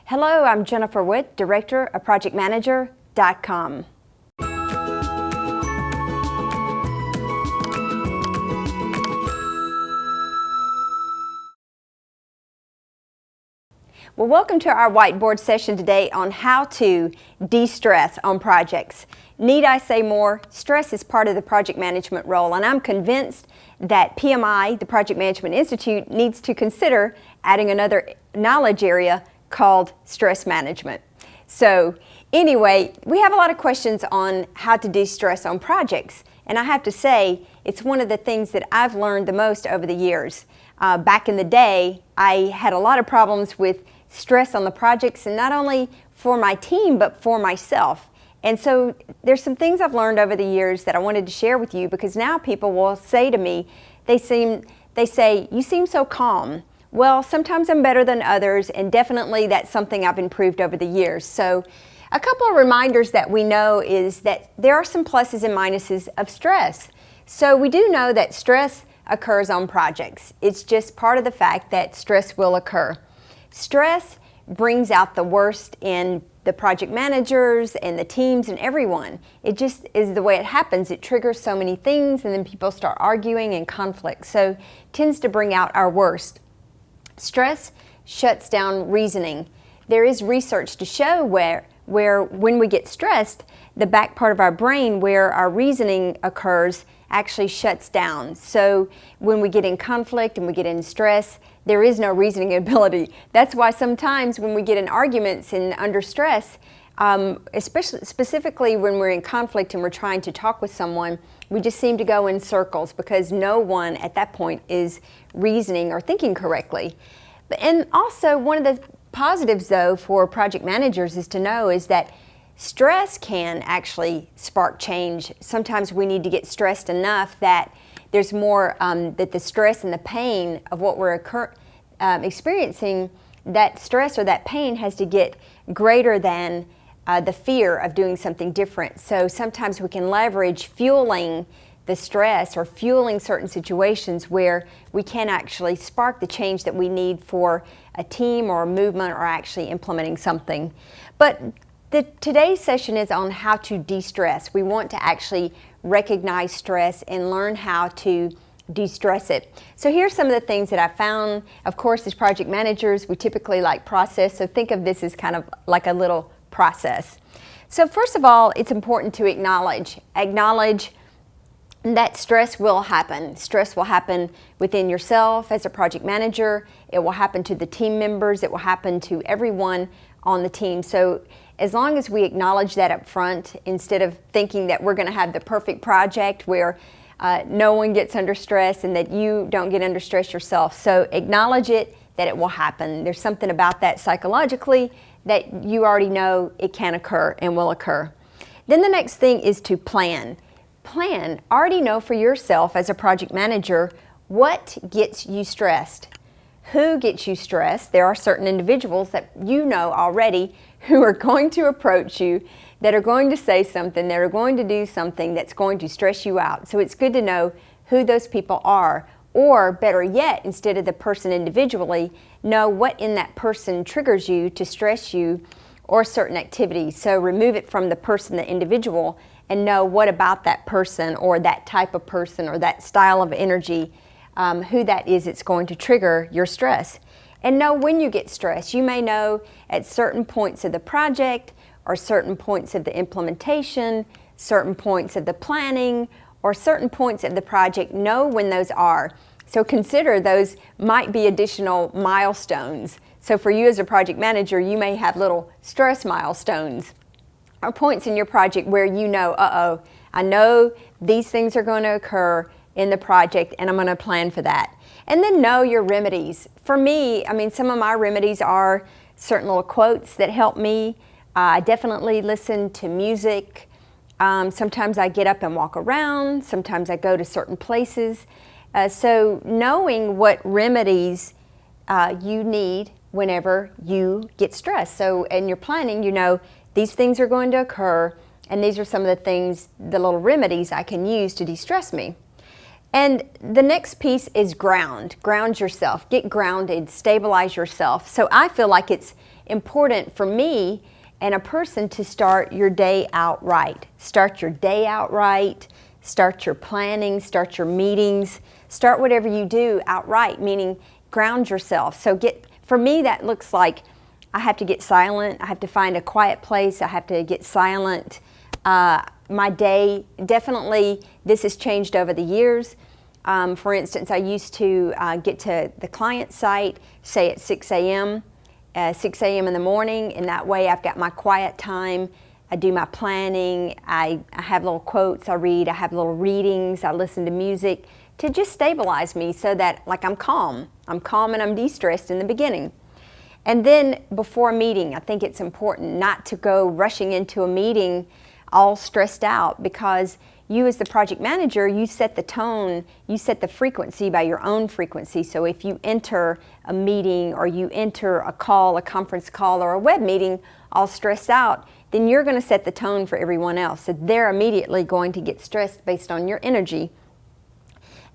Hello, I'm Jennifer Witt, Director of ProjectManager.com. Well, welcome to our whiteboard session today on how to de-stress on projects. Need I say more? Stress is part of the project management role, and I'm convinced that PMI, the Project Management Institute, needs to consider adding another knowledge area called stress management. So anyway, we have a lot of questions on how to de-stress on projects, and I have to say it's one of the things that I've learned the most over the years. Back in the day, I had a lot of problems with stress on the projects, and not only for my team but for myself. And so there's some things I've learned over the years that I wanted to share with you, because now people will say to me, they say, "You seem so calm." Well, sometimes I'm better than others, and definitely that's something I've improved over the years. So a couple of reminders that we know is that there are some pluses and minuses of stress. So we do know that stress occurs on projects. It's just part of the fact that stress will occur. Stress brings out the worst in the project managers and the teams and everyone. It just is the way it happens. It triggers so many things, and then people start arguing and conflict. So it tends to bring out our worst. Stress shuts down reasoning. There is research to show where when we get stressed, the back part of our brain where our reasoning occurs actually shuts down. So when we get in conflict and we get in stress, there is no reasoning ability. That's why sometimes when we get in arguments and under stress, specifically when we're in conflict and we're trying to talk with someone, we just seem to go in circles because no one at that point is reasoning or thinking correctly. And also, one of the positives though for project managers is to know is that stress can actually spark change. Sometimes we need to get stressed enough that there's more, that the stress and the pain of what we're experiencing, that stress or that pain has to get greater than the fear of doing something different. So sometimes we can leverage fueling the stress or fueling certain situations where we can actually spark the change that we need for a team or a movement or actually implementing something. But today's session is on how to de-stress. We want to actually recognize stress and learn how to de-stress it. So here's some of the things that I found. Of course, as project managers, we typically like process, so think of this as kind of like a little process. So first of all, it's important to acknowledge that stress will happen. Stress will happen within yourself as a project manager. It will happen to the team members. It will happen to everyone on the team. So as long as we acknowledge that up front, instead of thinking that we're going to have the perfect project where no one gets under stress and that you don't get under stress yourself. So acknowledge it, that it will happen. There's something about that psychologically that you already know it can occur and will occur. Then the next thing is to plan. Plan. Already know for yourself as a project manager what gets you stressed. Who gets you stressed? There are certain individuals that you know already who are going to approach you, that are going to say something, that are going to do something that's going to stress you out. So it's good to know who those people are, or better yet, instead of the person individually, know what in that person triggers you to stress you or certain activities. So remove it from the person, the individual, and know what about that person or that type of person or that style of energy, who that is that's going to trigger your stress. And know when you get stressed. You may know at certain points of the project or certain points of the implementation, certain points of the planning, or certain points of the project. Know when those are. So consider those might be additional milestones. So for you as a project manager, you may have little stress milestones or points in your project where you know, I know these things are going to occur in the project and I'm going to plan for that. And then know your remedies. For me, some of my remedies are certain little quotes that help me. I definitely listen to music. Sometimes I get up and walk around. Sometimes I go to certain places. So knowing what remedies you need whenever you get stressed. So in your planning, you know these things are going to occur, and these are some of the things, the little remedies I can use to de-stress me. And the next piece is ground. Ground yourself. Get grounded. Stabilize yourself. So I feel like it's important for me and a person to start your day out right. Start your day out right, start your planning, start your meetings, start whatever you do out right, meaning ground yourself. So for me, that looks like I have to get silent, I have to find a quiet place, I have to get silent. My day, definitely, this has changed over the years. For instance, I used to get to the client site, say at 6 a.m., 6 a.m. in the morning, and that way I've got my quiet time. I do my planning, I have little quotes I read, I have little readings, I listen to music to just stabilize me so that like I'm calm and I'm de-stressed in the beginning. And then before a meeting, I think it's important not to go rushing into a meeting all stressed out, because you as the project manager, you set the tone, you set the frequency by your own frequency. So if you enter a meeting or you enter a call, a conference call or a web meeting all stressed out, then you're going to set the tone for everyone else. So they're immediately going to get stressed based on your energy.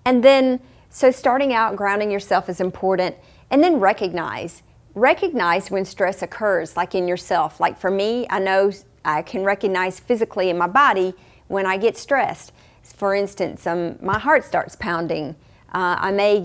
And then, so starting out, grounding yourself is important. And then recognize when stress occurs, like in yourself. Like for me, I know I can recognize physically in my body when I get stressed. For instance, my heart starts pounding. I may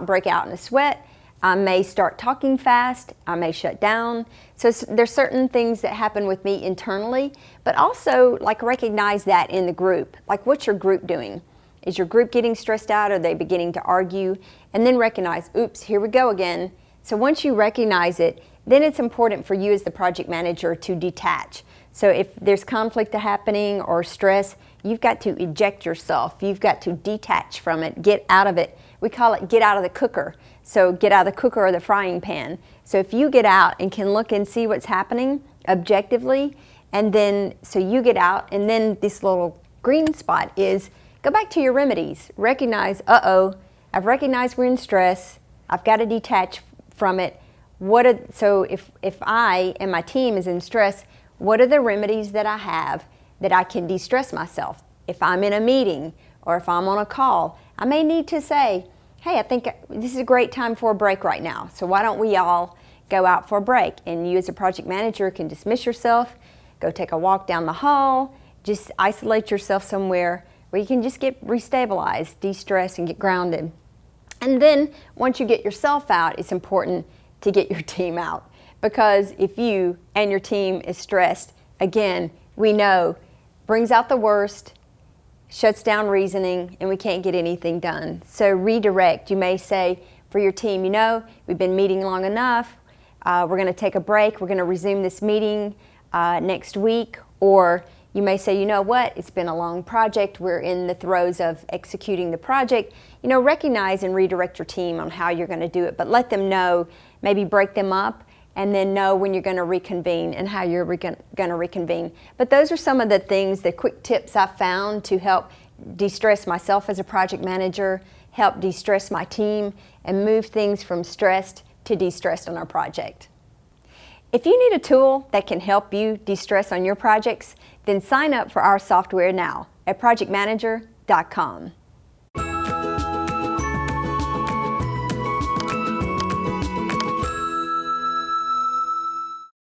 break out in a sweat. I may start talking fast. I may shut down. So there's certain things that happen with me internally, but also like recognize that in the group. Like, what's your group doing? Is your group getting stressed out? Are they beginning to argue? And then recognize, oops, here we go again. So once you recognize it, then it's important for you as the project manager to detach. So if there's conflict happening or stress, you've got to eject yourself. You've got to detach from it, get out of it. We call it get out of the cooker. So get out of the cooker or the frying pan. So if you get out and can look and see what's happening objectively, and then so you get out, and then this little green spot is go back to your remedies. Recognize, I've recognized we're in stress. I've got to detach from it. So if I and my team is in stress, what are the remedies that I have that I can de-stress myself? If I'm in a meeting or if I'm on a call, I may need to say, hey, I think this is a great time for a break right now. So why don't we all go out for a break? And you as a project manager can dismiss yourself, go take a walk down the hall, just isolate yourself somewhere where you can just get restabilized, de-stress, and get grounded. And then once you get yourself out, it's important to get your team out. Because if you and your team is stressed, again, we know, brings out the worst, shuts down reasoning, and we can't get anything done. So redirect. You may say for your team, we've been meeting long enough. We're going to take a break. We're going to resume this meeting next week. Or you may say, it's been a long project. We're in the throes of executing the project. Recognize and redirect your team on how you're going to do it, but let them know, maybe break them up, and then know when you're going to reconvene and how you're going to reconvene. But those are some of the things, the quick tips I found to help de-stress myself as a project manager, help de-stress my team, and move things from stressed to de-stressed on our project. If you need a tool that can help you de-stress on your projects, then sign up for our software now at projectmanager.com.